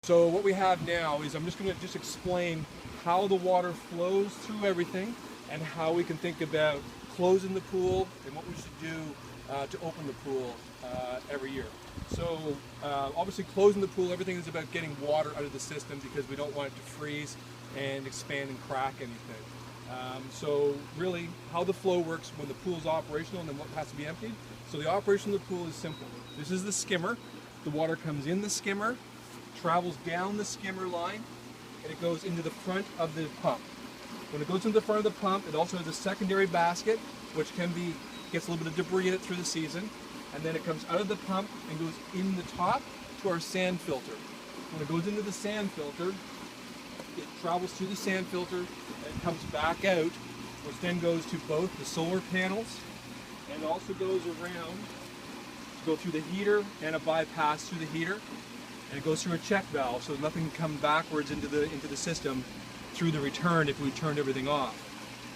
So what we have now is I'm just going to explain how the water flows through everything and how we can think about closing the pool and what we should do to open the pool every year. So obviously closing the pool, everything is about getting water out of the system because we don't want it to freeze and expand and crack anything. So really how the flow works when the pool is operational and then what has to be emptied. So the operation of the pool is simple. This is the skimmer. The water comes in the skimmer, travels down the skimmer line, and it goes into the front of the pump. When it goes into the front of the pump, it also has a secondary basket, which gets a little bit of debris in it through the season, and then it comes out of the pump and goes in the top to our sand filter. When it goes into the sand filter, it travels through the sand filter and comes back out, which then goes to both the solar panels and also goes around to go through the heater and a bypass through the heater. And it goes through a check valve, so nothing can come backwards into the system through the return if we turned everything off.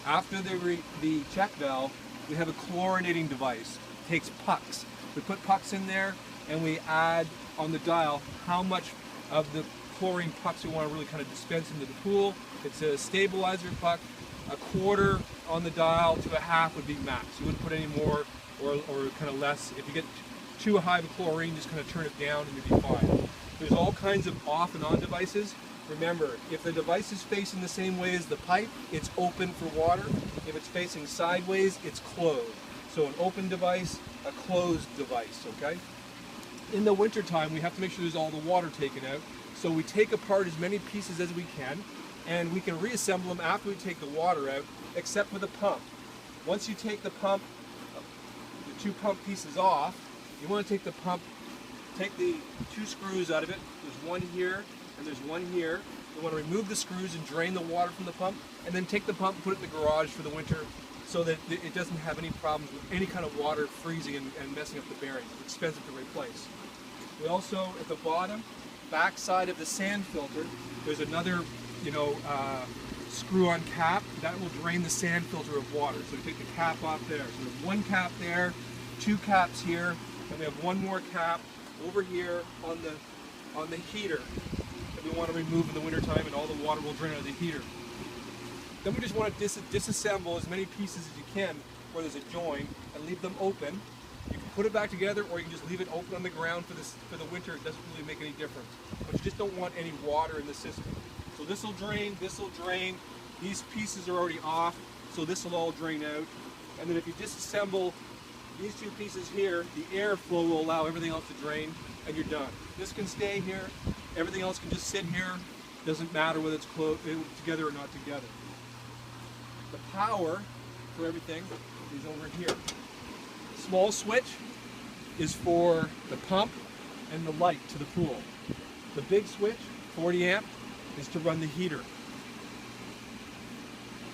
After the check valve, we have a chlorinating device. It takes pucks. We put pucks in there and we add on the dial how much of the chlorine pucks we want to really kind of dispense into the pool. It's a stabilizer puck. A quarter on the dial to a half would be max. You wouldn't put any more or kind of less. If you get too high of chlorine, just kind of turn it down and you'll be fine. There's all kinds of off and on devices. Remember, if the device is facing the same way as the pipe, it's open for water. If it's facing sideways, it's closed. So an open device, a closed device, okay? In the winter time, we have to make sure there's all the water taken out. So we take apart as many pieces as we can, and we can reassemble them after we take the water out, except for the pump. Once you take the pump, the two pump pieces off, you want to take the pump, take the two screws out of it. There's one here and there's one here. You want to remove the screws and drain the water from the pump, and then take the pump and put it in the garage for the winter so that it doesn't have any problems with any kind of water freezing and messing up the bearings. It's expensive to replace. We also, at the bottom, back side of the sand filter, there's another, screw-on cap that will drain the sand filter of water. So we take the cap off there. So there's one cap there, two caps here, and we have one more cap over here on the heater that we want to remove in the wintertime, and all the water will drain out of the heater. Then we just want to disassemble as many pieces as you can where there's a join and leave them open. You can put it back together, or you can just leave it open on the ground for the winter. It doesn't really make any difference. But you just don't want any water in the system. So this will drain, this will drain. These pieces are already off, so this will all drain out. And then if you disassemble these two pieces here, the airflow will allow everything else to drain, and you're done. This can stay here. Everything else can just sit here. Doesn't matter whether it's together or not together. The power for everything is over here. Small switch is for the pump and the light to the pool. The big switch, 40 amp, is to run the heater.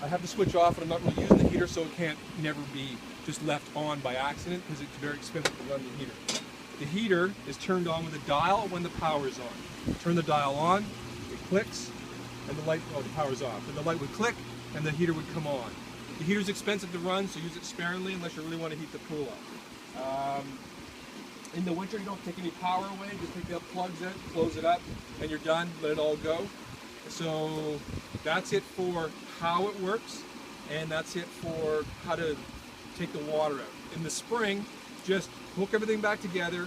I have the switch off, and I'm not really using the heater, so it can't never be just left on by accident because it's very expensive to run the heater. The heater is turned on with a dial when the power is on. Turn the dial on, it clicks, and the light, the power's off. And the light would click, and the heater would come on. The heater's expensive to run, so use it sparingly unless you really want to heat the pool up. In the winter, you don't take any power away, just take the plugs out, close it up, and you're done, let it all go. So that's it for how it works, and that's it for how to take the water out. In the spring, just hook everything back together,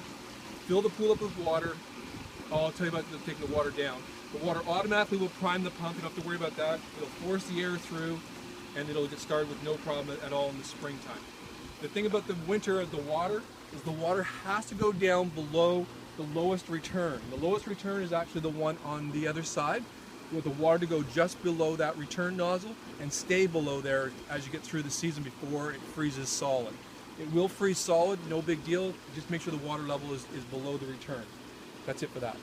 fill the pool up with water. I'll tell you about taking the water down. The water automatically will prime the pump, you don't have to worry about that. It'll force the air through, and it'll get started with no problem at all in the springtime. The thing about the winter of the water is the water has to go down below the lowest return. The lowest return is actually the one on the other side. You want the water to go just below that return nozzle and stay below there as you get through the season before it freezes solid. It will freeze solid, no big deal. Just make sure the water level is below the return. That's it for that.